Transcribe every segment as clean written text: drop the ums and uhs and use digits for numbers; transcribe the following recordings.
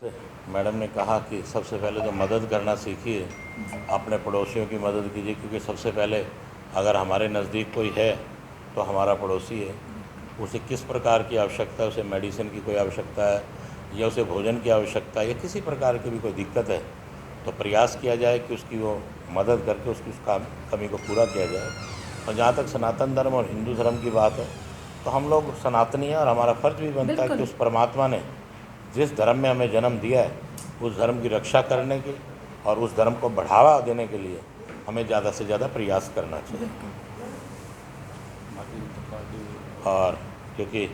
Madam ने कहा कि सबसे पहले तो मदद करना सीखिए, अपने पड़ोसियों की मदद कीजिए, क्योंकि सबसे पहले अगर हमारे नज़दीक कोई है तो हमारा पड़ोसी है। उसे किस प्रकार की आवश्यकता है, उसे मेडिसिन की कोई आवश्यकता है या उसे भोजन की आवश्यकता है या किसी प्रकार की भी कोई दिक्कत है, तो प्रयास किया जाए कि उसकी वो मदद करके उसकी उस कमी को पूरा किया जाए। और जहाँ तक सनातन धर्म और हिंदू धर्म की बात है, तो हम लोग सनातनी हैं और हमारा फ़र्ज भी बनता है कि उस परमात्मा ने जिस धर्म में हमें जन्म दिया है उस धर्म की रक्षा करने की और उस धर्म को बढ़ावा देने के लिए हमें ज़्यादा से ज़्यादा प्रयास करना चाहिए। और क्योंकि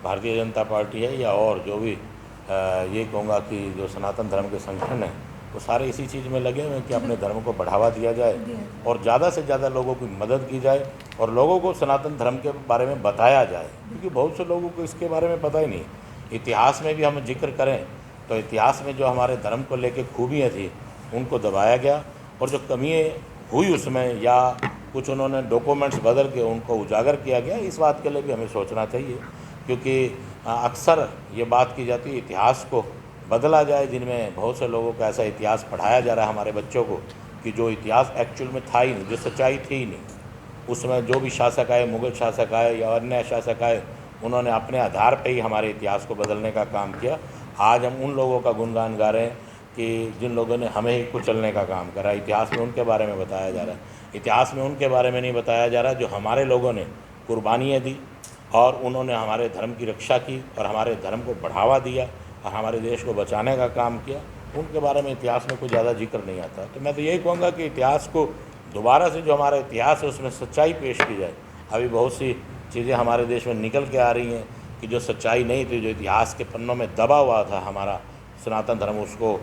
भारतीय जनता पार्टी है या और जो भी ये कहूँगा कि जो सनातन धर्म के संगठन हैं वो सारे इसी चीज़ में लगे हुए हैं कि अपने धर्म को बढ़ावा दिया जाए और ज़्यादा से ज़्यादा लोगों की मदद की जाए और लोगों को सनातन धर्म के बारे में बताया जाए, क्योंकि बहुत से लोगों को इसके बारे में पता ही नहीं। इतिहास में भी हम जिक्र करें तो इतिहास में जो हमारे धर्म को लेकर खूबियाँ थी उनको दबाया गया और जो कमियाँ हुई उसमें या कुछ उन्होंने डॉक्यूमेंट्स बदल के उनको उजागर किया गया, इस बात के लिए भी हमें सोचना चाहिए। क्योंकि अक्सर ये बात की जाती है इतिहास को बदला जाए, जिनमें बहुत से लोगों को ऐसा इतिहास पढ़ाया जा रहा है हमारे बच्चों को कि जो इतिहास एक्चुअल में था ही नहीं, जो सच्चाई थी ही नहीं। उसमें जो भी शासक आए, मुग़ल शासक आए या अन्य शासक आए, उन्होंने अपने आधार पर ही हमारे इतिहास को बदलने का काम किया। आज हम उन लोगों का गुणगान गा रहे हैं कि जिन लोगों ने हमें ही कुचलने का काम करा। इतिहास में उनके बारे में बताया जा रहा है, इतिहास में उनके बारे में नहीं बताया जा रहा जो हमारे लोगों ने कुर्बानियाँ दी और उन्होंने हमारे धर्म की रक्षा की और हमारे धर्म को बढ़ावा दिया और हमारे देश को बचाने का काम किया। उनके बारे में इतिहास में कुछ ज़्यादा जिक्र नहीं आता। तो मैं तो यही कहूँगा कि इतिहास को दोबारा से जो हमारा इतिहास है उसमें सच्चाई पेश की जाए। अभी बहुत सी चीज़ें हमारे देश में निकल के आ रही हैं कि जो सच्चाई नहीं थी, जो इतिहास के पन्नों में दबा हुआ था हमारा सनातन धर्म, उसको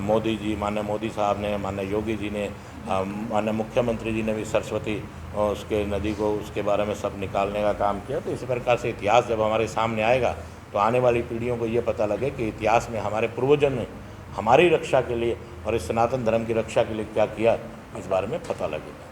मोदी जी, माननीय मोदी साहब ने, माननीय योगी जी ने, माननीय मुख्यमंत्री जी ने भी सरस्वती उसके नदी को उसके बारे में सब निकालने का काम किया। तो इसी प्रकार से इतिहास जब हमारे सामने आएगा तो आने वाली पीढ़ियों को ये पता लगे कि इतिहास में हमारे पूर्वजों ने हमारी रक्षा के लिए और इस सनातन धर्म की रक्षा के लिए क्या किया, इस बारे में पता लगेगा।